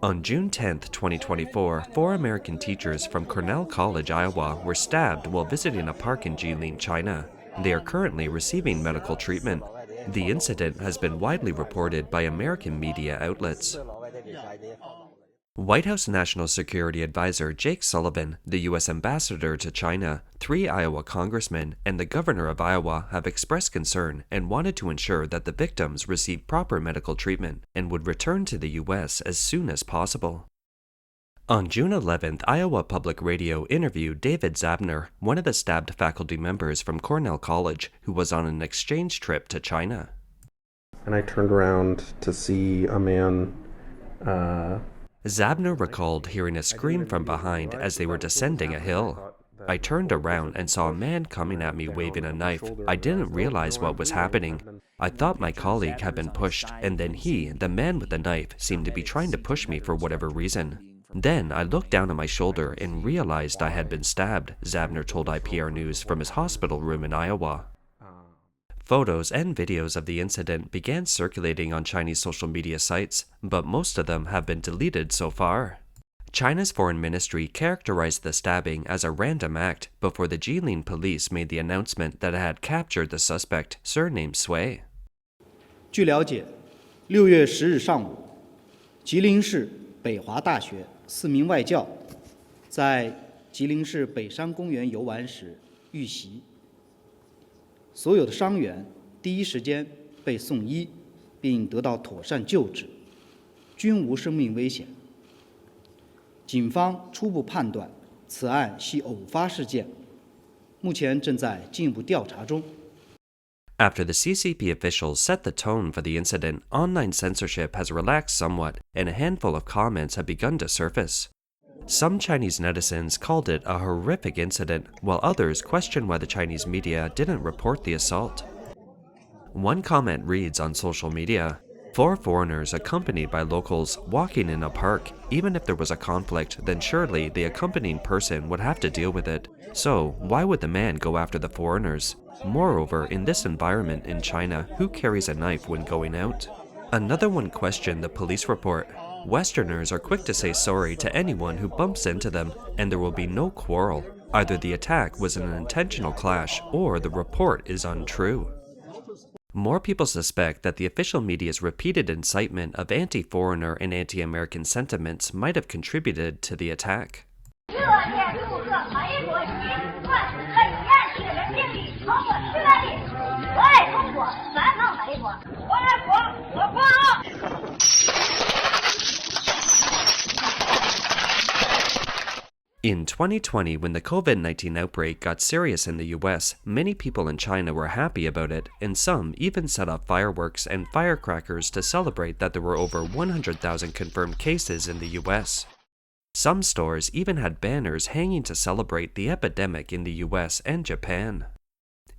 On June 10, 2024, 4 American teachers from Cornell College, Iowa, were stabbed while visiting a park in Jilin, China. They are currently receiving medical treatment. The incident has been widely reported by American media outlets. White House National Security Advisor Jake Sullivan, the U.S. ambassador to China, 3 Iowa congressmen, and the governor of Iowa have expressed concern and wanted to ensure that the victims receive proper medical treatment and would return to the U.S. as soon as possible. On June 11th, Iowa Public Radio interviewed David Zabner, one of the stabbed faculty members from Cornell College, who was on an exchange trip to China. And I turned around to see a man. Zabner recalled hearing a scream from behind as they were descending a hill. I turned around and saw a man coming at me waving a knife. I didn't realize what was happening. I thought my colleague had been pushed, and then he, the man with the knife, seemed to be trying to push me for whatever reason. Then I looked down at my shoulder and realized I had been stabbed, Zabner told IPR News from his hospital room in Iowa. Photos and videos of the incident began circulating on Chinese social media sites, but most of them have been deleted so far. China's foreign ministry characterized the stabbing as a random act before the Jilin police made the announcement that it had captured the suspect, surnamed Sui. 据了解，6月10日上午，吉林市北华大学4名外教在吉林市北山公园游玩时遇袭，所有的伤员第一时间被送医，并得到妥善救治，均无生命危险。警方初步判断，此案系偶发事件，目前正在进一步调查中。 After the CCP officials set the tone for the incident, online censorship has relaxed somewhat, and a handful of comments have begun to surface. Some Chinese netizens called it a horrific incident, while others questioned why the Chinese media didn't report the assault. One comment reads on social media, 4 foreigners accompanied by locals walking in a park. Even if there was a conflict, then surely the accompanying person would have to deal with it. So, why would the man go after the foreigners? Moreover, in this environment in China, who carries a knife when going out? Another one questioned the police report. Westerners are quick to say sorry to anyone who bumps into them, and there will be no quarrel. Either the attack was an intentional clash, or the report is untrue. More people suspect that the official media's repeated incitement of anti-foreigner and anti-American sentiments might have contributed to the attack. In 2020, when the COVID-19 outbreak got serious in the US, many people in China were happy about it, and some even set off fireworks and firecrackers to celebrate that there were over 100,000 confirmed cases in the US. Some stores even had banners hanging to celebrate the epidemic in the US and Japan.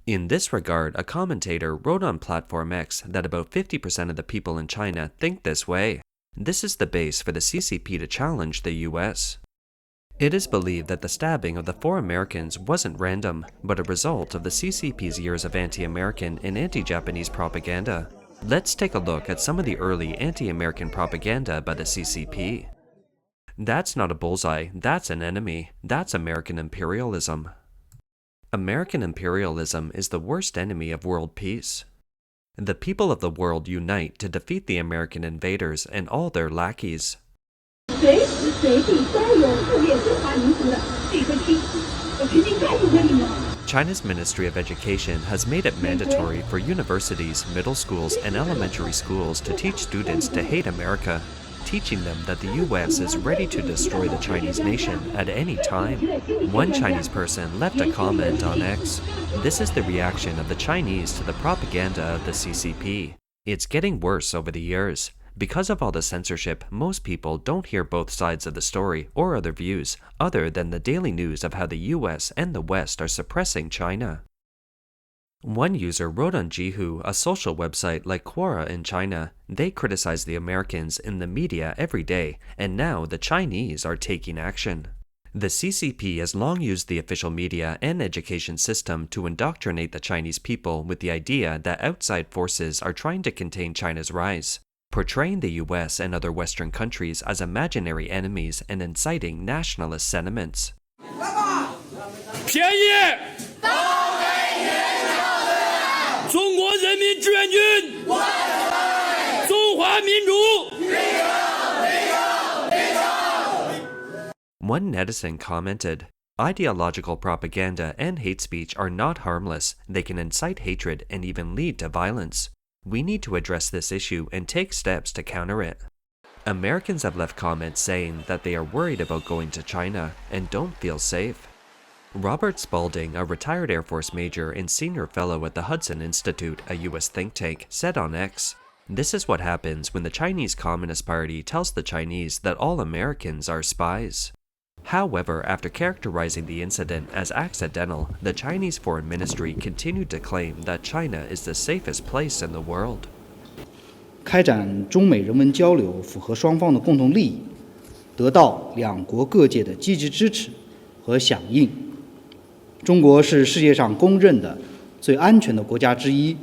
In this regard, a commentator wrote on Platform X that about 50% of the people in China think this way. This is the base for the CCP to challenge the US. It is believed that the stabbing of the 4 Americans wasn't random, but a result of the CCP's years of anti-American and anti-Japanese propaganda. Let's take a look at some of the early anti-American propaganda by the CCP. That's not a bullseye, that's an enemy. That's American imperialism. American imperialism is the worst enemy of world peace. The people of the world unite to defeat the American invaders and all their lackeys. China's Ministry of Education has made it mandatory for universities, middle schools, and elementary schools to teach students to hate America, teaching them that the US is ready to destroy the Chinese nation at any time. One Chinese person left a comment on X. This is the reaction of the Chinese to the propaganda of the CCP. It's getting worse over the years. Because of all the censorship, most people don't hear both sides of the story or other views, other than the daily news of how the US and the West are suppressing China. One user wrote on Jihu, a social website like Quora in China. They criticize the Americans in the media every day, and now the Chinese are taking action. The CCP has long used the official media and education system to indoctrinate the Chinese people with the idea that outside forces are trying to contain China's rise, portraying the US and other Western countries as imaginary enemies and inciting nationalist sentiments. 便宜！中国人民志愿军！中华民族！ One netizen commented, "Ideological propaganda and hate speech are not harmless. They can incite hatred and even lead to violence. We need to address this issue and take steps to counter it." Americans have left comments saying that they are worried about going to China and don't feel safe. Robert Spalding, a retired Air Force major and senior fellow at the Hudson Institute, a US think tank, said on X, "This is what happens when the Chinese Communist Party tells the Chinese that all Americans are spies." However, after characterizing the incident as accidental, the Chinese Foreign Ministry continued to claim that China is the safest place in the world. 开展中美人文交流符合双方的共同利益，得到两国各界的积极支持和响应。中国是世界上公认的最安全的国家之一。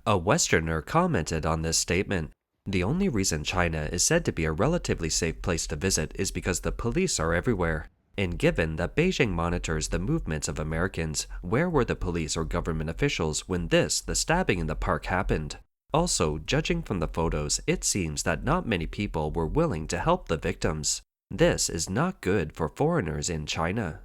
A Westerner commented on this statement. The only reason China is said to be a relatively safe place to visit is because the police are everywhere. And given that Beijing monitors the movements of Americans, where were the police or government officials when the stabbing in the park happened? Also, judging from the photos, it seems that not many people were willing to help the victims. This is not good for foreigners in China.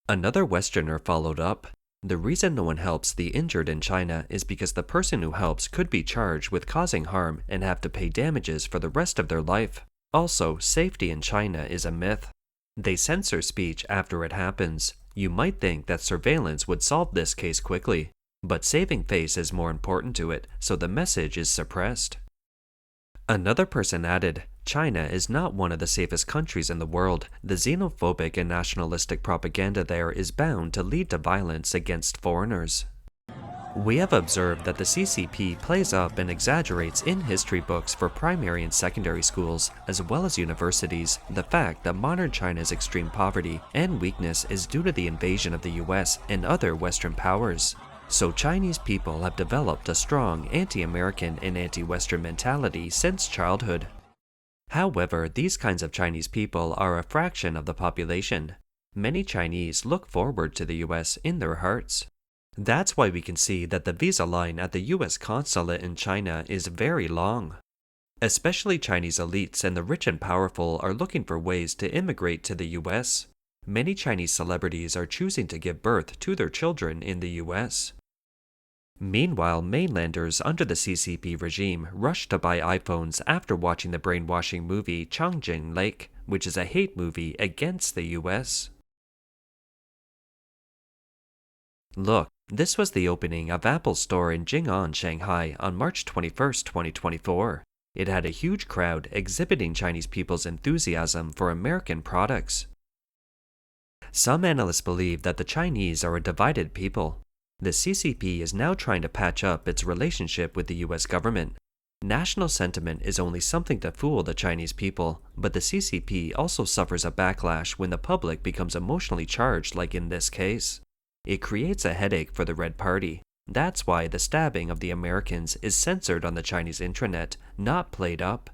Another Westerner followed up. The reason no one helps the injured in China is because the person who helps could be charged with causing harm and have to pay damages for the rest of their life. Also, safety in China is a myth. They censor speech after it happens. You might think that surveillance would solve this case quickly, but saving face is more important to it, so the message is suppressed. Another person added, "China is not one of the safest countries in the world. The xenophobic and nationalistic propaganda there is bound to lead to violence against foreigners." We have observed that the CCP plays up and exaggerates in history books for primary and secondary schools, as well as universities, the fact that modern China's extreme poverty and weakness is due to the invasion of the US and other Western powers. So Chinese people have developed a strong anti-American and anti-Western mentality since childhood. However, these kinds of Chinese people are a fraction of the population. Many Chinese look forward to the US in their hearts. That's why we can see that the visa line at the US consulate in China is very long. Especially Chinese elites and the rich and powerful are looking for ways to immigrate to the US. Many Chinese celebrities are choosing to give birth to their children in the US. Meanwhile, mainlanders under the CCP regime rushed to buy iPhones after watching the brainwashing movie Changjin Lake, which is a hate movie against the US. Look, this was the opening of Apple's store in Jing'an, Shanghai on March 21, 2024. It had a huge crowd exhibiting Chinese people's enthusiasm for American products. Some analysts believe that the Chinese are a divided people. The CCP is now trying to patch up its relationship with the US government. National sentiment is only something to fool the Chinese people, but the CCP also suffers a backlash when the public becomes emotionally charged, like in this case. It creates a headache for the Red Party. That's why the stabbing of the Americans is censored on the Chinese intranet, not played up.